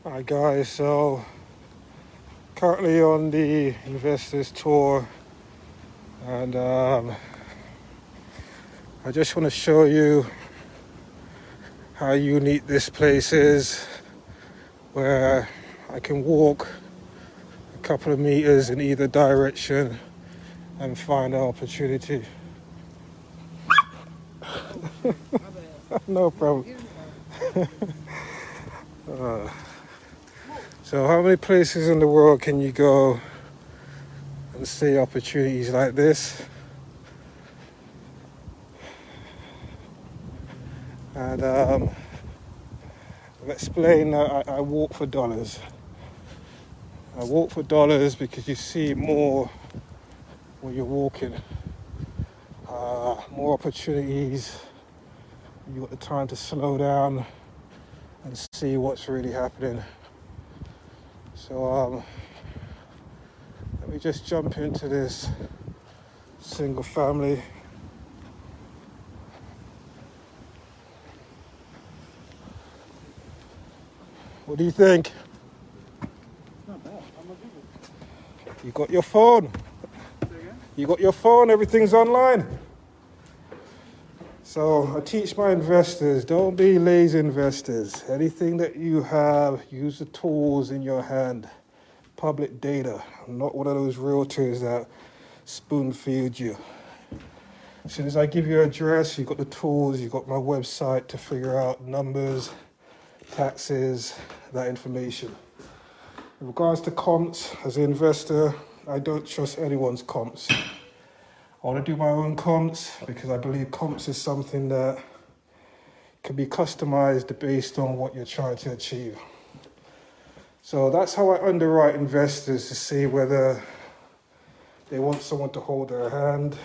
Hi guys, so currently on the investors tour, and I just want to show you how unique this place is, where I can walk a couple of meters in either direction and find an opportunity. No problem. So how many places in the world can you go and see opportunities like this? And I've explained that I walk for dollars. I walk for dollars because you see more when you're walking. More opportunities. You got the time to slow down and see what's really happening. So let me just jump into this single family. What do you think? Not bad. I'm a Google. You got your phone. Say again? You got your phone. Everything's online. So I teach my investors, don't be lazy investors. Anything that you have, use the tools in your hand. Public data. I'm not one of those realtors that spoon feed you. As soon as I give you an address, you've got the tools, you've got my website to figure out numbers, taxes, that information. In regards to comps, as an investor, I don't trust anyone's comps. I want to do my own comps because I believe comps is something that can be customized based on what you're trying to achieve. So that's how I underwrite investors to see whether they want someone to hold their hand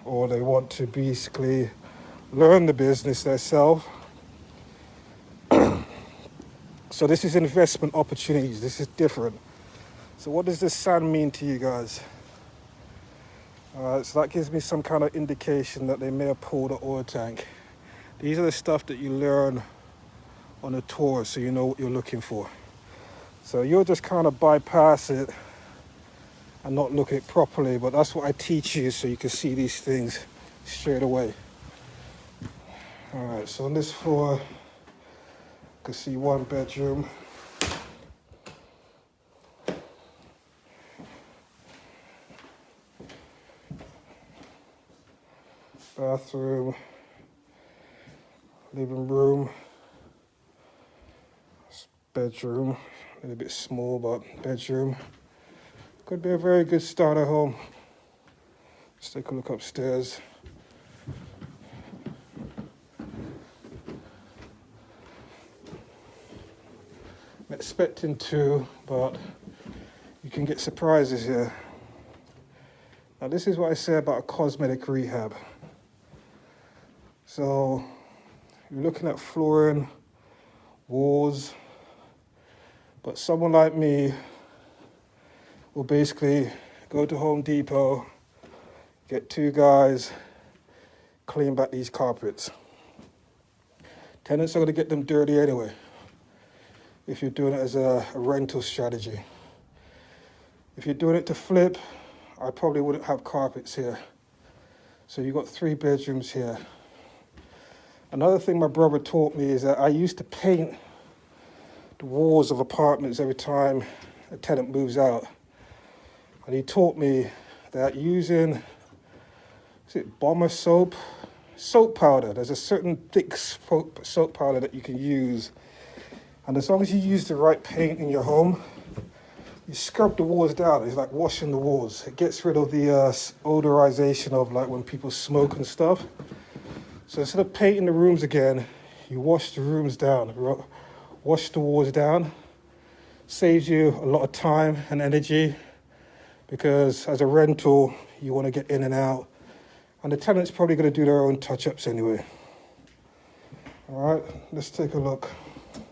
or they want to basically learn the business themselves. So this is investment opportunities. This is different. So what does this sand mean to you guys? So that gives me some kind of indication that they may have pulled an oil tank. These are the stuff that you learn on a tour so you know what you're looking for. So you'll just kind of bypass it and not look at it properly, but that's what I teach you so you can see these things straight away. All right, so on this floor, you can see one bedroom. Bathroom, living room, bedroom, a little bit small, but bedroom. Could be a very good starter home. Let's take a look upstairs. I'm expecting two, but you can get surprises here. Now this is what I say about a cosmetic rehab. So you're looking at flooring, walls, but someone like me will basically go to Home Depot, get two guys, clean back these carpets. Tenants are going to get them dirty anyway, if you're doing it as a rental strategy. If you're doing it to flip, I probably wouldn't have carpets here. So you've got 3 bedrooms here. Another thing my brother taught me is that I used to paint the walls of apartments every time a tenant moves out. And he taught me that using, is it Bomber soap? Soap powder. There's a certain thick soap powder that you can use. And as long as you use the right paint in your home, you scrub the walls down. It's like washing the walls. It gets rid of the odorization of like when people smoke and stuff. So instead of painting the rooms again, you wash the rooms down, wash the walls down. Saves you a lot of time and energy because as a rental, you want to get in and out. And the tenant's probably going to do their own touch-ups anyway. All right, let's take a look.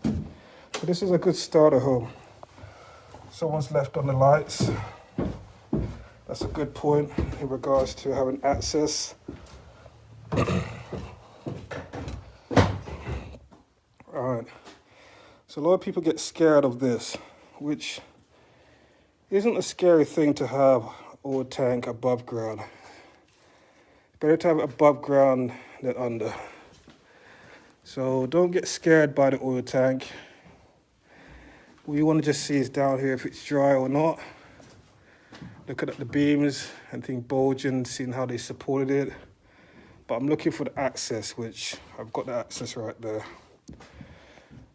So this is a good starter home. Someone's left on the lights. That's a good point in regards to having access. All right, So a lot of people get scared of this, which isn't a scary thing to have oil tank above ground. Better to have it above ground than under. So don't get scared by the oil tank. What you want to just see is down here if it's dry or not. Looking at the beams and think bulging, seeing how they supported it. But I'm looking for the access, which I've got the access right there.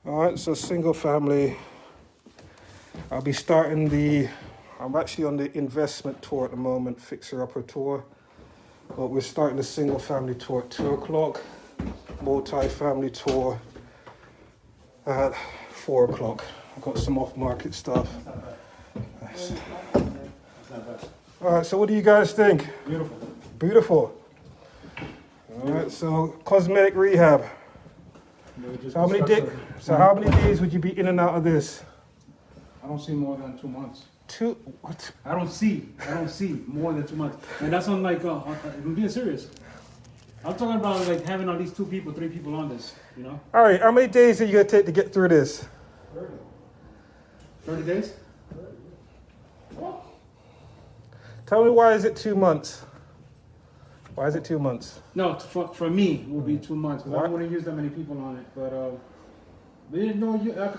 All right, so single family. I'll be starting I'm actually on the investment tour at the moment, fixer-upper tour. But we're starting the single family tour at 2 o'clock, multi-family tour at 4 o'clock. I've got some off-market stuff. Nice. All right, so what do you guys think? Beautiful. Beautiful. All right, so cosmetic rehab. So how many days would you be in and out of this? I don't see more than 2 months. What? I don't see more than 2 months. And that's on like, I'm being serious. I'm talking about like having at least 2 people, 3 people on this, you know? All right, how many days are you gonna take to get through this? 30 days? Tell me, why is it 2 months? Why is it 2 months? No, for me, it will be 2 months. Because I don't want to use that many people on it. But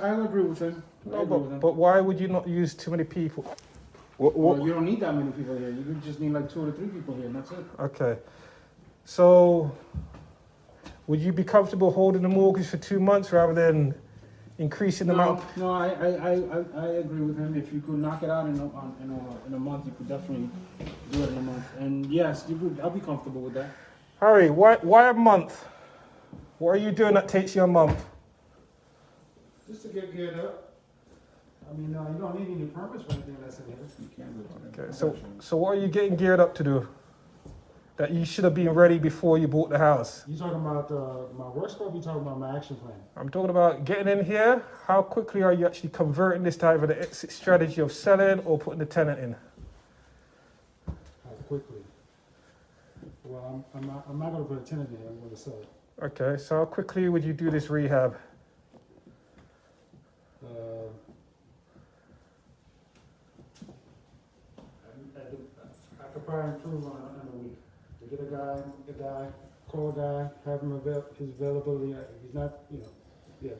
I agree with him. No, but why would you not use too many people? Well, you don't need that many people here. You just need like 2 or 3 people here, and that's it. Okay. So, would you be comfortable holding the mortgage for 2 months rather than increasing the amount? No, I agree with him. If you could knock it out in a month, you could definitely do it in a month. And yes, I'll be comfortable with that. Harry, why a month? What are you doing that takes you a month? Just to get geared up. I mean, you don't need any permits for anything that's in here. You can't do it. Okay, so what are you getting geared up to do? That you should have been ready before you bought the house? You talking about my work scope? You talking about my action plan? I'm talking about getting in here. How quickly are you actually converting this to either the exit strategy of selling or putting the tenant in? How quickly? Well, I'm not going to put a tenant in. I'm going to sell it. Okay, so how quickly would you do this rehab? I could probably improve on a week. To get a guy, call a guy, have him his availability. He's not, yeah.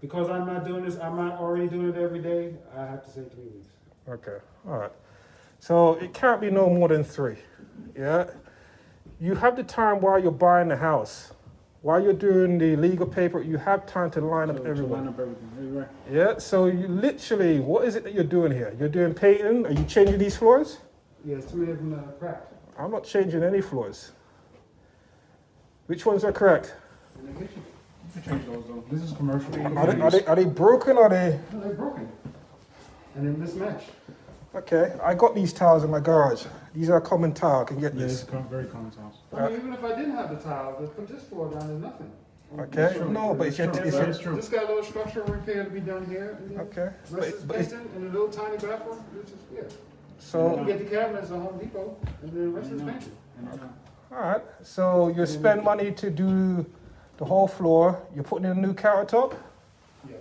Because I'm not doing this, I'm not already doing it every day, I have to say 3 weeks. Okay, all right. So it can't be no more than 3, yeah? You have the time while you're buying the house. While you're doing the legal paper, you have time to line up everyone. To line up everything, right. Yeah, so you literally, what is it that you're doing here? You're doing painting? Are you changing these floors? Yes, 3 of them are cracked. I'm not changing any floors. Which ones are cracked? In the kitchen. You can change those though. This is commercial. Are they broken or are they? No, they're broken. And they're mismatched. Okay, I got these tiles in my garage. These are a common tile, I can get this. Yeah, it's very common tiles. Even if I didn't have the tiles, let's put this floor down, there's nothing. Okay, no, but it's true. Just got a little structural repair to be done here. Okay. But it's in a little tiny bathroom, which is, yeah. So you can get the cabinets at Home Depot, and then the rest is painted. All right, so you spend money to do the whole floor. You're putting in a new countertop? Yeah.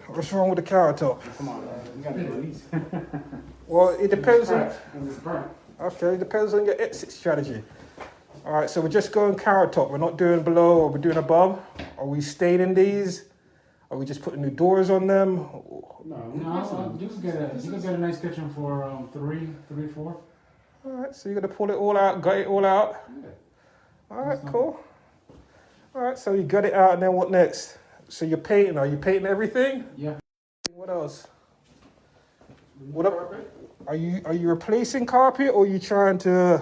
What's wrong with the countertop? Come on, you got to release. Well, it depends on... It's burnt. Okay, it depends on your exit strategy. All right, so we're just going countertop. We're not doing below or we're doing above. Are we staying in these? Are we just putting new doors on them? No, you can get a nice kitchen for 3, 4. All right, so you're gonna pull it all out, gut it all out. Yeah. All right, cool. All right, so you gut it out, and then what next? So you're painting. Are you painting everything? Yeah. What else? Are you replacing carpet, or are you trying to?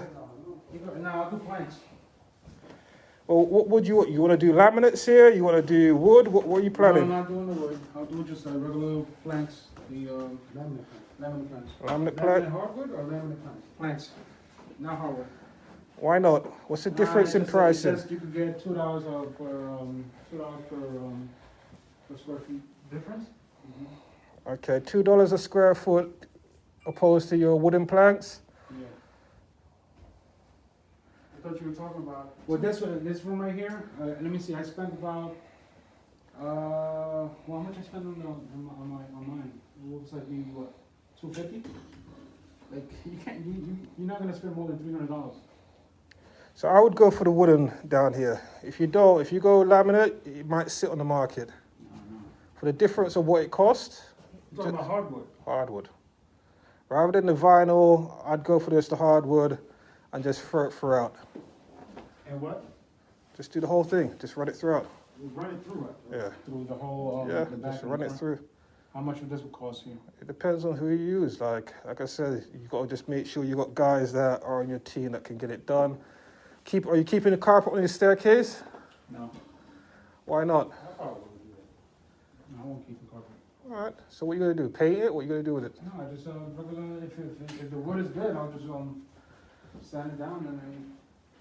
No, I'll do planks. Well, what would you want? You want to do laminates here? You want to do wood? What are you planning? No, I'm not doing the wood. I'll do just regular planks. The laminate planks. Laminate planks? Laminate hardwood or laminate planks? Planks, not hardwood. Why not? What's the difference in pricing? You could get $2 per square feet difference. Mm-hmm. Okay, $2 a square foot opposed to your wooden planks. Yeah. I thought you were talking about. Well, this room right here. Let me see. I spent about Well, how much I spend on mine? It looks like maybe what, $250? Like you're not gonna spend more than $300. So I would go for the wooden down here. If you go laminate, it might sit on the market. No. For the difference of what it costs, You're talking about hardwood. hardwood. Rather than the vinyl, I'd go for the hardwood and just throw it throughout. And what? Just do the whole thing. Just run it throughout. You run it through it. Yeah. Through the whole. Yeah, the back just and run the it front? through. How much would this cost you? It depends on who you use. Like I said, you got to just make sure you got guys that are on your team that can get it done. Are you keeping the carpet on your staircase? No. Why not? I probably wouldn't do that. No, I won't keep the carpet. All right. So what are you gonna do? Paint it? What are you gonna do with it? No, I just regular. If the wood is good, I'll just sand it down and then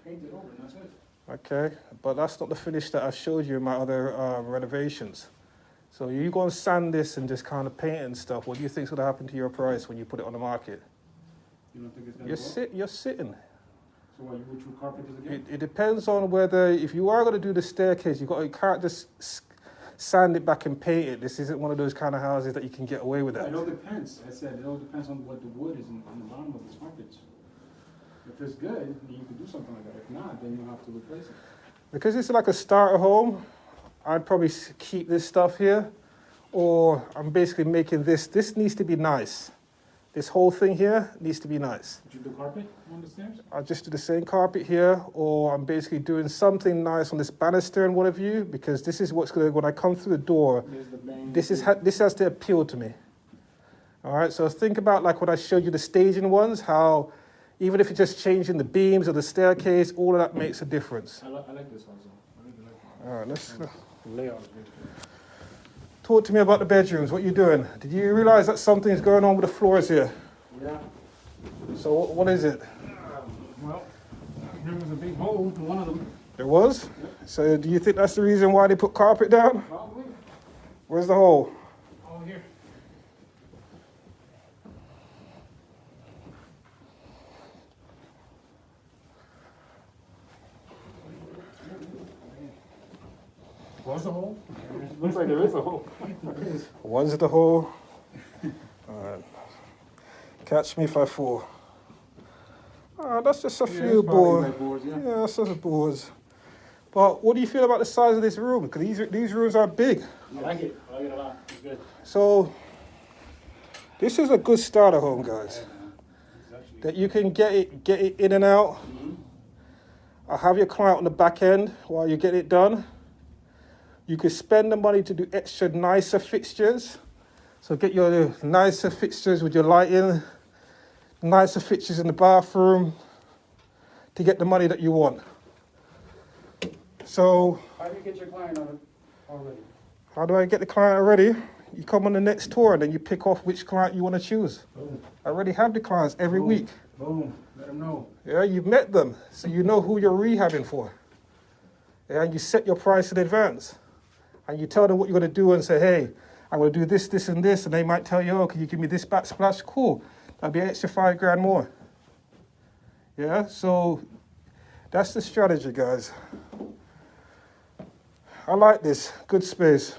paint it over, and that's it. Okay, but that's not the finish that I showed you in my other renovations. So you go and sand this and just kind of paint it and stuff. What do you think's gonna happen to your price when you put it on the market? You don't think it's gonna go? You're sitting. So what, you would true carpenters again? It depends on whether, if you are going to do the staircase, you can't just sand it back and paint it. This isn't one of those kind of houses that you can get away with that. It all depends. I said it all depends on what the wood is on the bottom of these carpets. If it's good, then you can do something like that. If not, then you have to replace it. Because it's like a starter home, I'd probably keep this stuff here, or I'm basically making this. This needs to be nice. This whole thing here needs to be nice. Would you do carpet on the stairs? I'll just do the same carpet here, or I'm basically doing something nice on this banister and what have you, because this is what's going to, when I come through the door, this has to appeal to me. All right, so think about like when I showed you the staging ones, how even if it's just changing the beams or the staircase, all of that makes a difference. I like this also. I really like it. All right, let's The layout is good. talk to me about the bedrooms. What you doing? Did you realize that something's going on with the floors here? Yeah. So what is it? Well, there was a big hole in one of them. There was? So do you think that's the reason why they put carpet down? Probably. Where's the hole? Oh, here. Was a hole? Looks like there is a hole. One's the hole. All right. Catch me if I fall. That's just a few boards. Yeah, that's just boards. But what do you feel about the size of this room? Because these rooms are big. I like it. I like it a lot. It's good. So this is a good starter home, guys. That you can get it in and out. I'll have your client on the back end while you get it done. You could spend the money to do extra nicer fixtures. So get your nicer fixtures with your lighting, nicer fixtures in the bathroom to get the money that you want. So How do you get your client on it already? how do I get the client already? You come on the next tour and then you pick off which client you want to choose. Boom. I already have the clients every Boom. week. Boom. Let them know. Yeah, you've met them, so you know who you're rehabbing for. Yeah, and you set your price in advance. And you tell them what you're going to do and say, hey, I'm going to do this, this, and this. And they might tell you, oh, can you give me this backsplash? Cool. That'll be an extra $5,000 more. Yeah, so that's the strategy, guys. I like this. Good space.